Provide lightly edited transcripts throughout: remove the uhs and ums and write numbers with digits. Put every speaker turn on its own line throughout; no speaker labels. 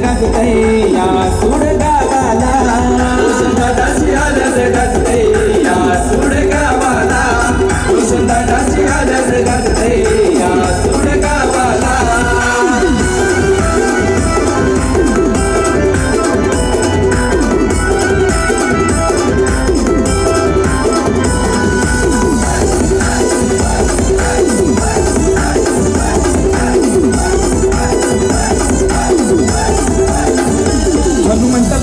गाजते या सूड गावाला वसंताची आल्यास गाजते या सूड गावाला वसंताची आल्यास गाजते या सूड गावाला Hanumant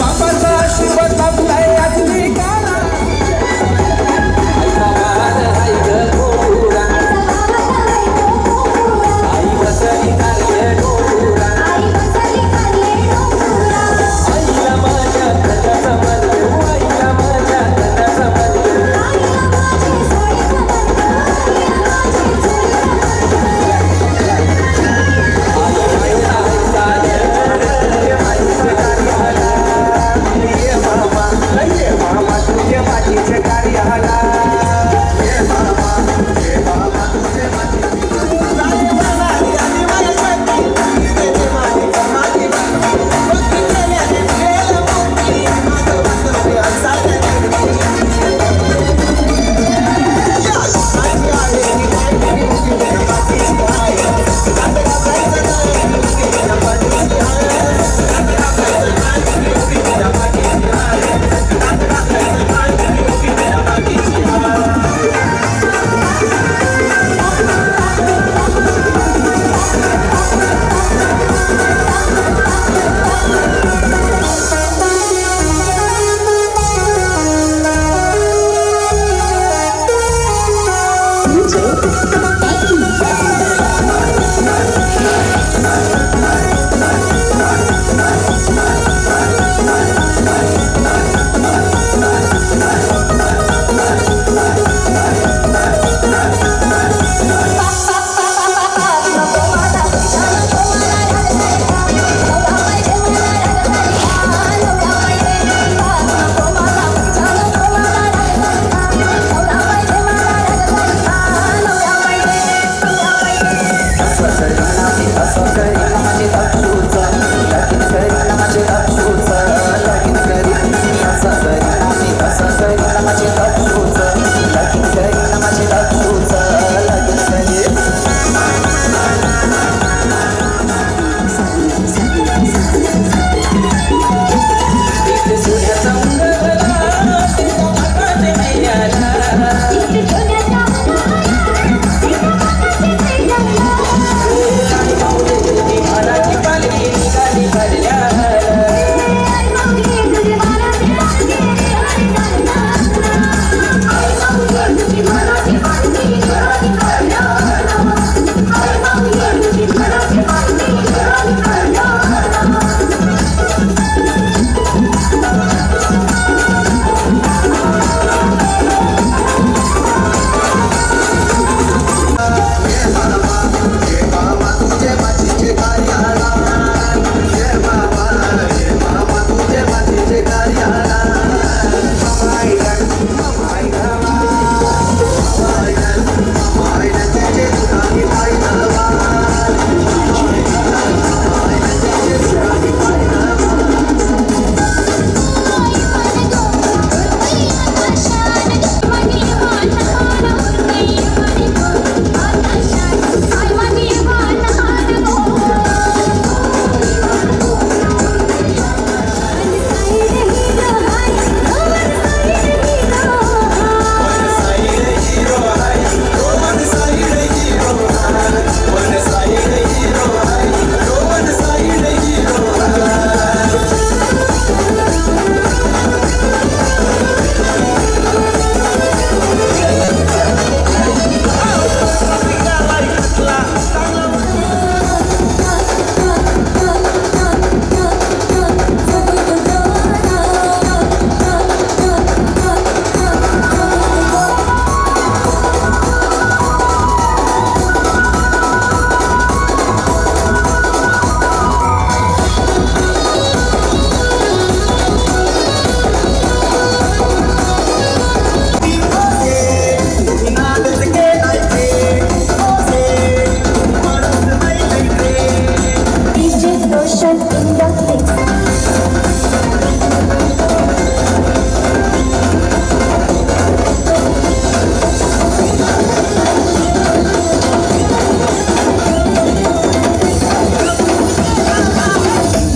motion in the face.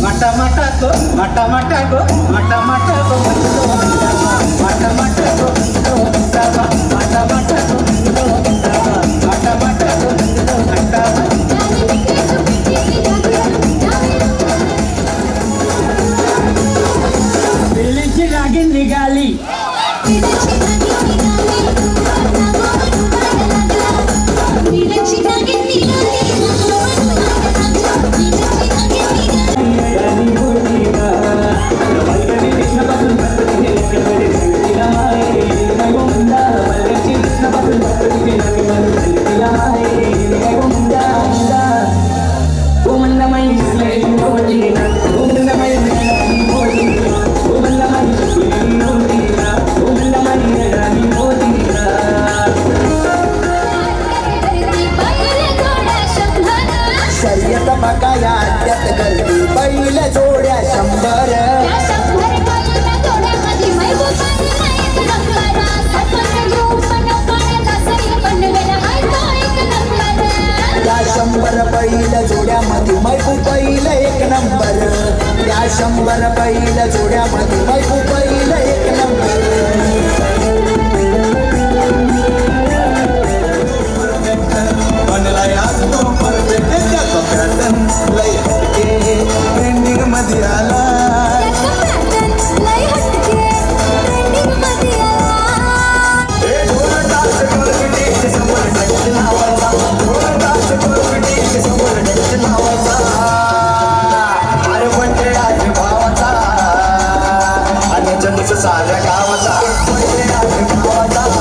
mata mata go mata mata go mata mata go mata mata go mata mata go बिलीची रागीन निघाली बैल जोड्या 100 बैल जोड्यामध्ये मैकू बैल एक नंबर या 100 बैल जोड्यामध्ये मैकू बैल एक नंबर ट्रेंडिंग मध्ये आला अरे म्हणजे आज भावाचा आणि जनच साऱ्या गावाचा साऱ्या गावाचा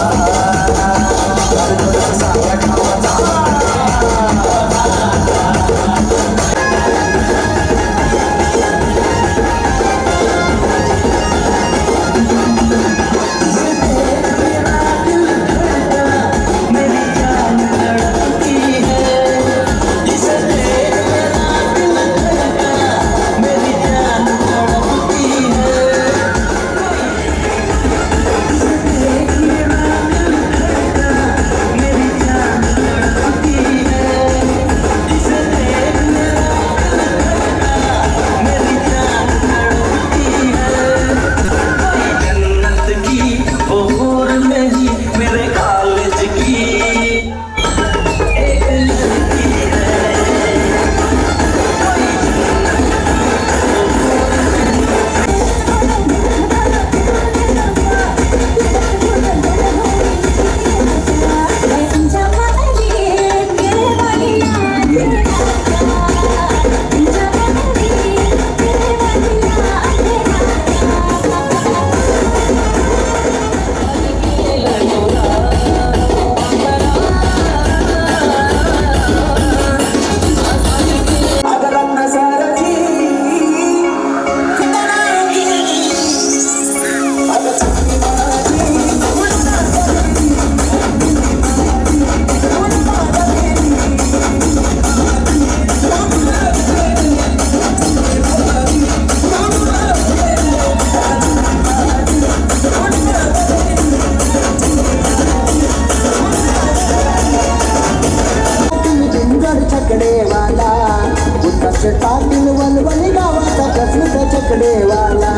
पाटील वलवली गावाचा प्रसिद्ध चकडेवाला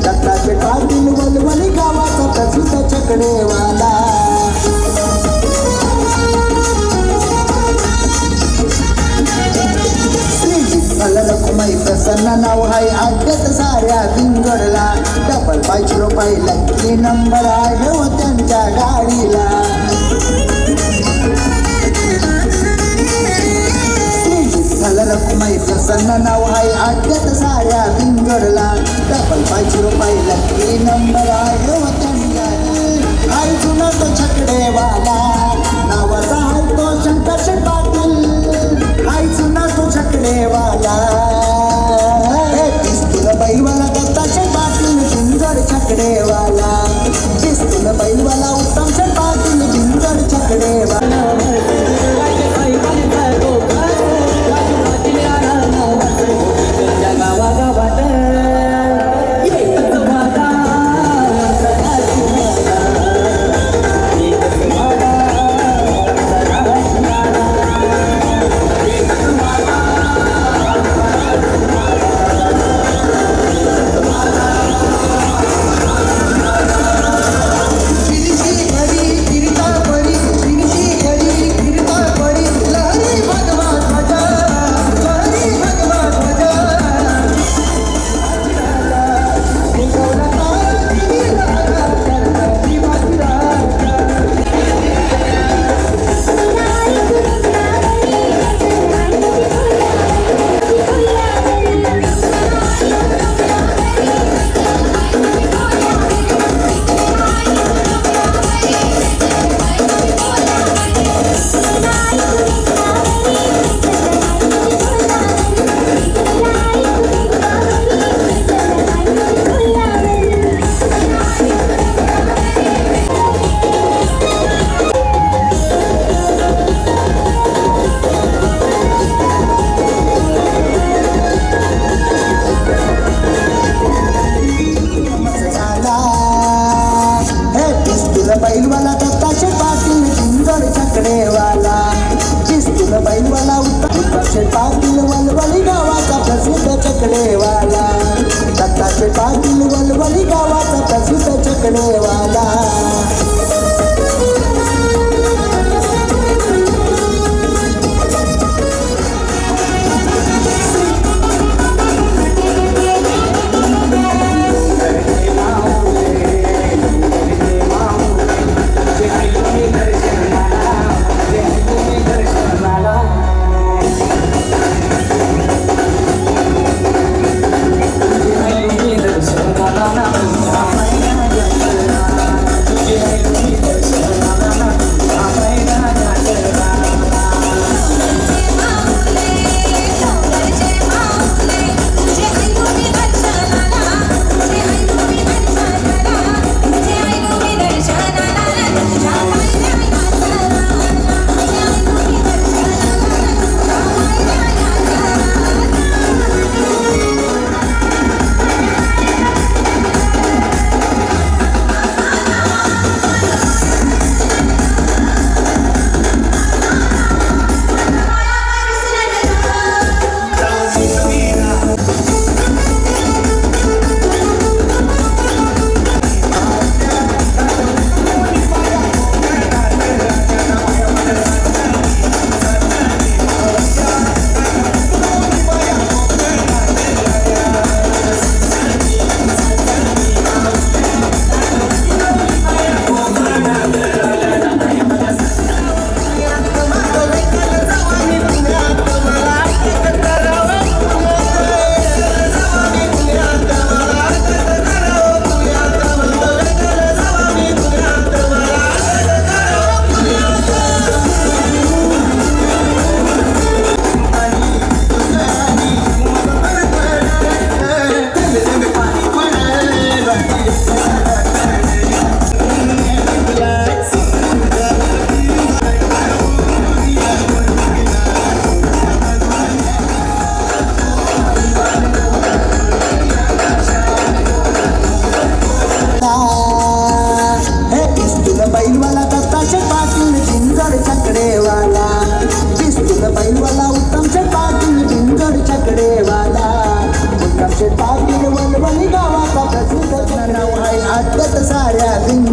दत्ताचे पाटील वलवली गावाचा प्रसिद्ध चकडेवाला रखुमाई प्रसन्न नाव आहे आद्यत साऱ्या बिंगडला डबल 5 रुपयाला की नंबर आहे हो त्यांच्या गाडीला रखुमाई प्रसन्न नाव आहे आद्यत साऱ्या बिंगडला डबल 5 रुपयाला की नंबर आहे हो त्यांच्या आई जुना तो छकडेवाला नावाचा आहे तो शंकर पाटील आई जुना तो छकडेवाला पिस्तूल बैलवाला दत्ताचे पाटील बिंगड छकडेवाला पिस्तूल बैलवाला उत्तमचे पाटील बिंगड छकडेवाला चकडेवाला दत्ताचे पाटील वलवली गावाचा प्रसिद्ध चकडेवाला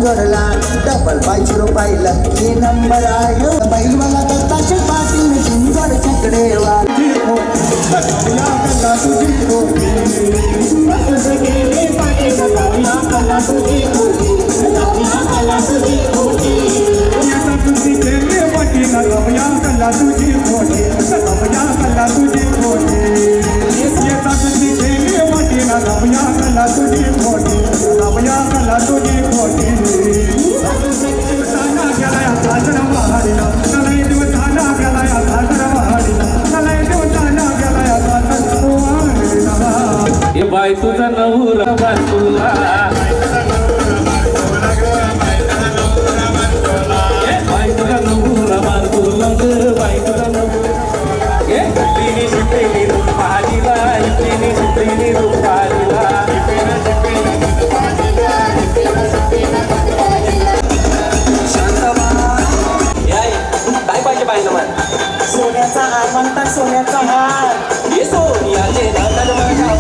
जोडला डबल 5 रुपयाला की नंबर आहे बैलवाला दत्ताचे पाटील जिंगड चकडेवाला
बाई तुझा नवरा बांधूला बाई तुझा नवरा बांधूला बाई तुझा नवरा रूपालीला रूपालीला काय पाहिजे पाहिजे मला
सोन्याचा हार म्हणतात सोन्याचा हार
ये सोनियाचे दादर माझ्या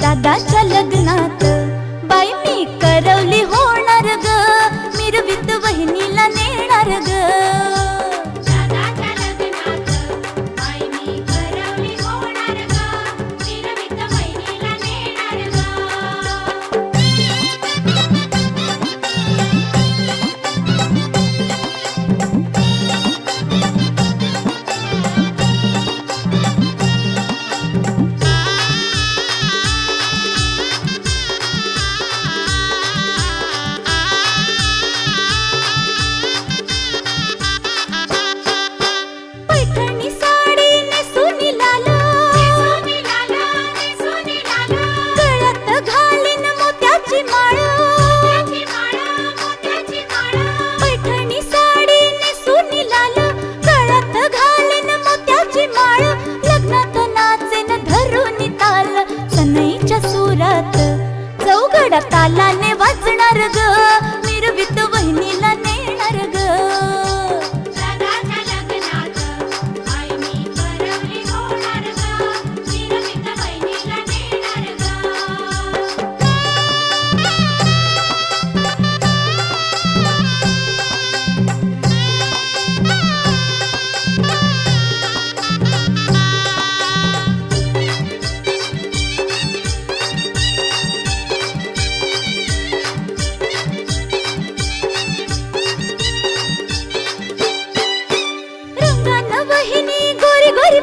दादाच्या लग्नात बाई मी करवली होणार ग मिरवीत वहिनीला नेणार ग दादाच्या लग्नात बाई मी करवली होणार ग मिरवीत वहिनीला नेणार ग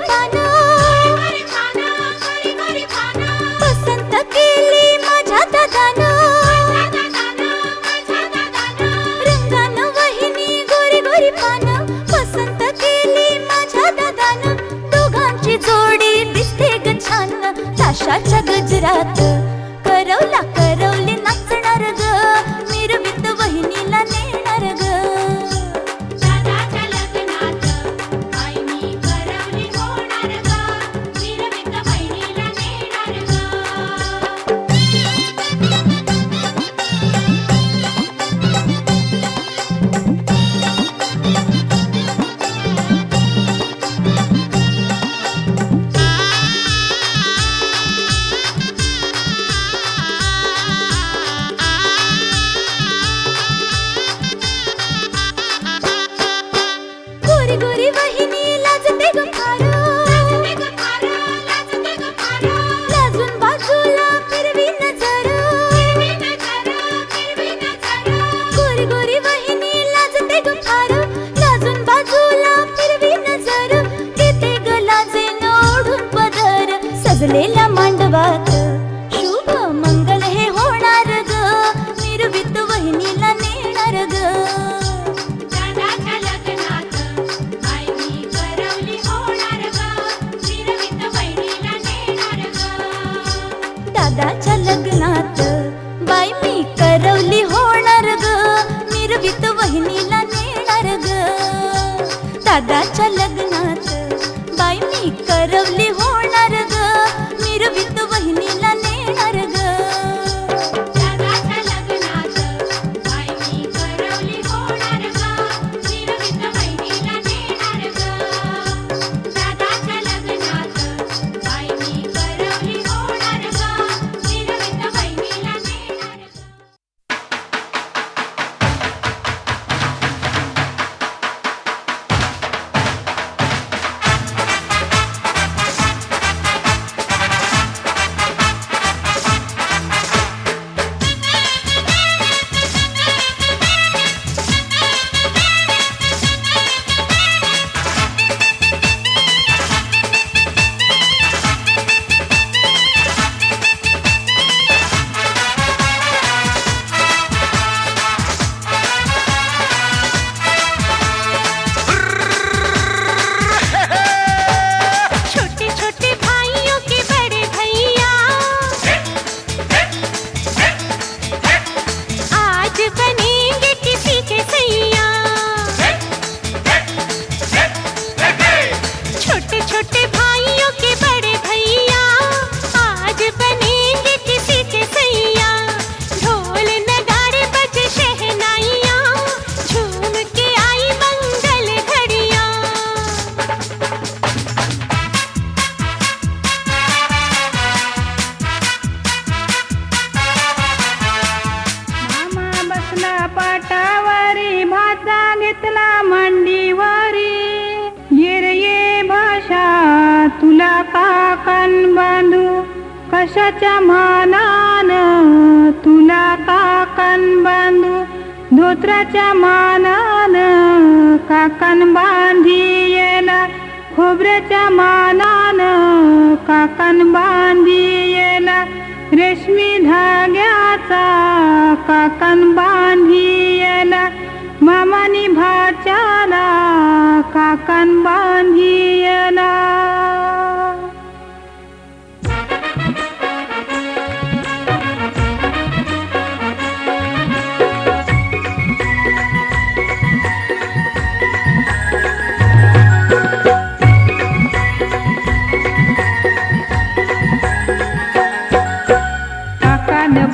पानं पसंत केली माझ्या दादानं रंगानं वहिनी गोरी गोरी पानं पसंत केली माझ्या दादानं दोघांची जोडी दिसते ग छान ताशाच्या गजरात करवली नाचणार ग मिरवीत वहिनीला नेणार ग गोरी वहिनी लाजते ग फार लाजून बाजूला फिरवी नजर गोरी वहिनी लाजते ग फार लाजून बाजूला फिरवी नजर घेते ग लाजेन ओढून पदर सजलेल्या मांडवात शुभ मंगल हे होणार ग मिरवीत वहिनीला नेणार ग दादाच्या लग्नात बाई मी करवली होणार ग मिरवीत वहिनीला नेणार ग दादाच्या लग्नात बाई मी करवली होणार ग मिरवीत वहिनीला नेणार ग
पाटावरी भाचा घेतला मांडीवरी ये भाषा तुला काकण बांधू कशाच्या मानान तुला काकण बांधू धोत्राच्या मानान काकण बांधियेला खोबऱ्याच्या मानान काकण बांधियेला रेशमी धाग्याचा काकण बांधियेला मामानी भाच्याला काकण बांधियेला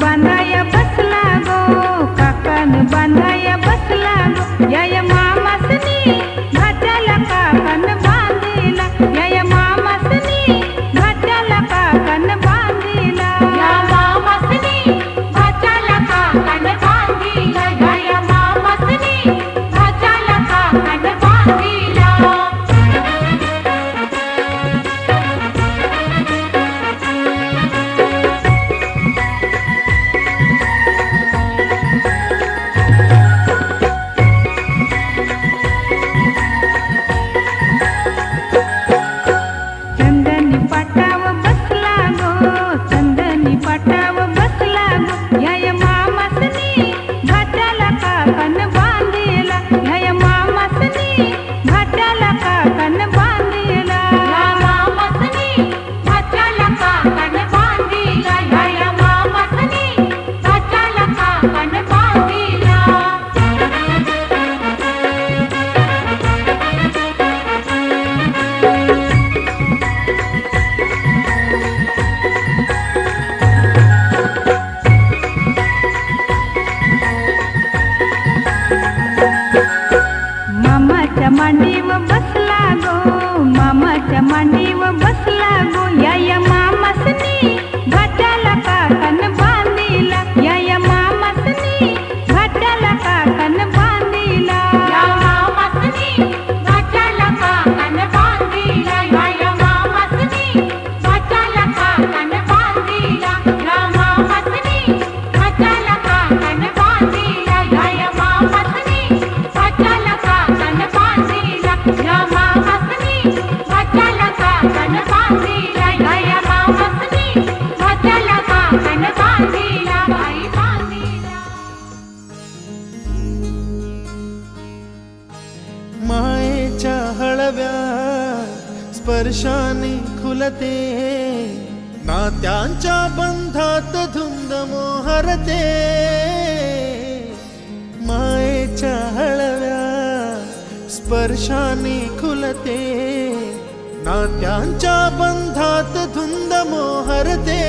बांधाया बसला गो काकण बांधाया बसला गो या मामासनी भाच्याला बसला गो या मामासनी घाटाला काकन बांधिला या मामासनी घाटाला काकन बांधिला या मामासनी घाटाला काकन बांधिला या मामासनी घाटाला काकन बांधिला या मामासनी घाटाला काकन बांधिला या मामासनी घाटाला काकन बांधिला या मामासनी घाटाला काकन बांधिला या मामासनी घाटाला काकन बांधिला बाई बांधिला
मायेच्या हळव्या स्पर्शाने खुलते नात्यांच्या बंधात धुंद मोहरते मायेच्या हळव्या स्पर्शाने खुलते नात्यांच्या बंधात धुंद मोहरते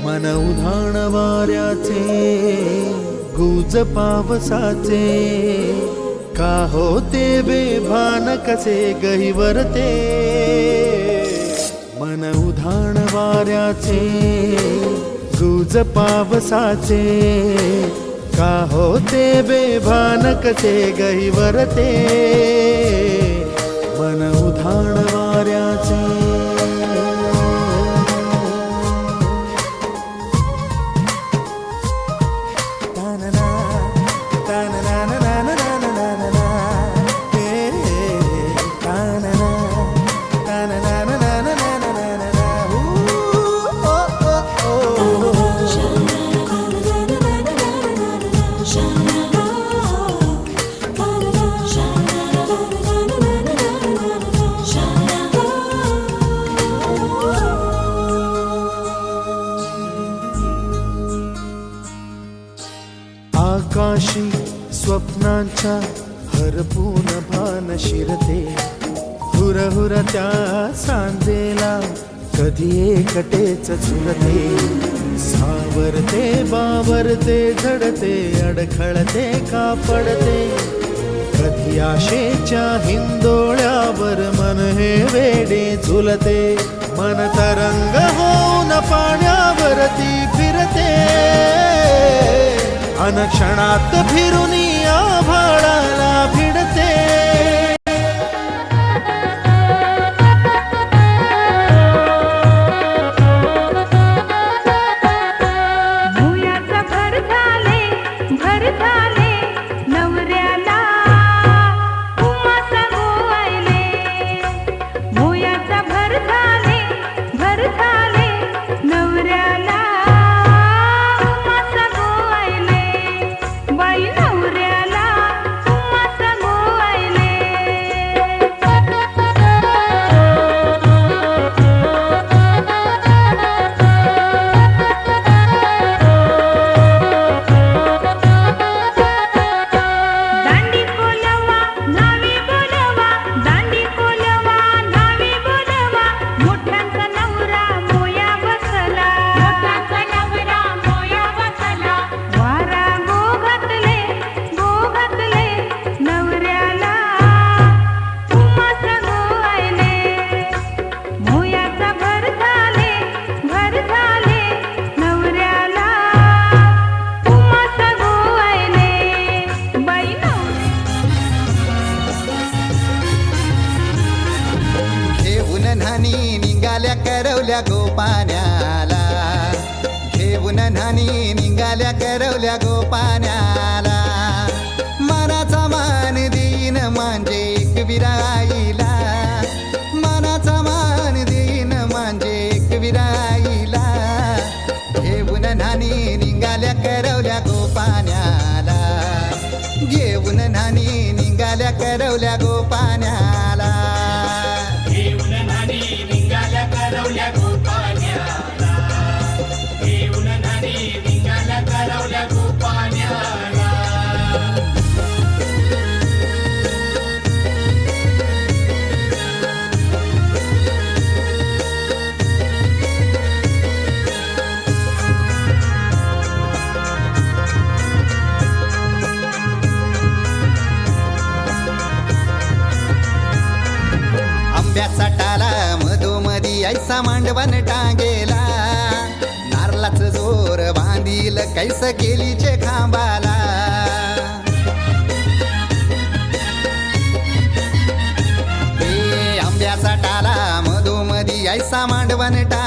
मन उधाण वाऱ्याचे गुज पावसाचे का होते बेभान कसे गहिवरते मन उधाण वाऱ्याचे गुज पावसाचे का होते बेभान कसे गहिवरते मन उधाण वाऱ्याचे आकाशी स्वप्नांच्या हरपून भान शिरते हुर हुर त्या सांजेला कधी एकटेच झुलते सावरते बावरते झडते अडखळते का पडते कधी आशेच्या हिंदोळ्यावर मन हे वेडे झुलते मन तरंग होऊन पाण्यावरती फिरते अनक्षणात फिरून आभाळाला भिडते
भुयाचा भर झाले नवऱ्याला उमासा गोवायले भुयाचा भर झाले नवऱ्याला उमासा गोवायले बाई नवऱ्याला उमासा गोवायले दांडी कोलवा नावी बोलवा दांडी कोलवा नावी बोलवा मोठ्यांचा नवरा मोया बसला वारा गो घातले नवऱ्याला उमासा गोवायले मोयाचा भर झाले नवऱ्याला उमासा गोवायले बाई
घेऊन न्हाणी निघाल्या करवल्या गोपाण्याला घेऊन न्हाणी निघाल्या करवल्या गोपाण्याला मनाचा मान देईन म्हणजे एक विराईला मनाचा मान देईन म्हणजे एक विराईला घेऊन न्हाणी निघाल्या करवल्या गोपाण्याला घेऊन न्हाणी निघाल्या करवल्या गोपाण्याला
घेऊन नानी निघाल्या करवल्या गोपाण्याला घेऊन नानी निघाल्या करवल्या गोपाण्याला
ऐसा मांडवन टांगेला नारलाच जोर बांधील कैस केलीचे खांबाला आंब्याचा टाला मधोमधी ऐसा मांडवन टांगेला